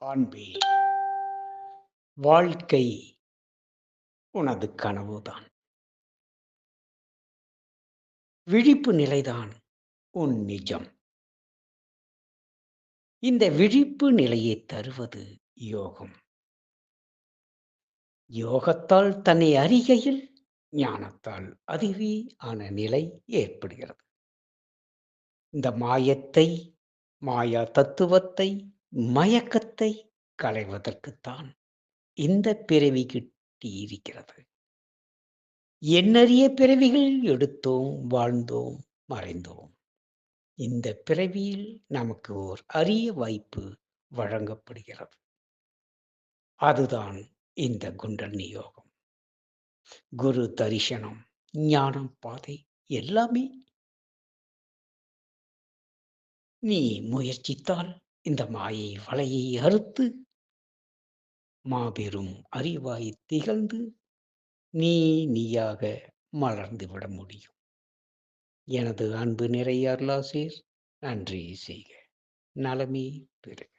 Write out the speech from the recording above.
அன்பே, வாழ்க்கை உனது கனவுதான். விழிப்பு நிலைதான் உன் நிஜம். இந்த விழிப்பு நிலையைத் தருவது யோகம். யோகத்தால் தன்னை அறிகையில் ஞானத்தால் அதுவே ஆன நிலை ஏற்படுகிறது. இந்த மாயத்தை, மாயா தத்துவத்தை, மயக்கத்தை களைவதற்குத்தான் இந்த பிறவி கிட்டியிருக்கிறது. எண்ணரிய பிறவிகள் எடுத்தோம், வாழ்ந்தோம், மறைந்தோம். இந்த பிறவியில் நமக்கு ஓர் அரிய வாய்ப்பு வழங்கப்படுகிறது. அதுதான் இந்த குண்டலினி யோகம். குரு தரிசனம், ஞானம் பாதை எல்லாமே நீ முயற்சித்தால் இந்த மாயை வலையை அறுத்து மாபெரும் அறிவாய் திகழ்ந்து நீயாக மலர்ந்து விட முடியும். எனது அன்பு நிறை அருளாசீர் நன்றி செய்க. நலமே பெறுக.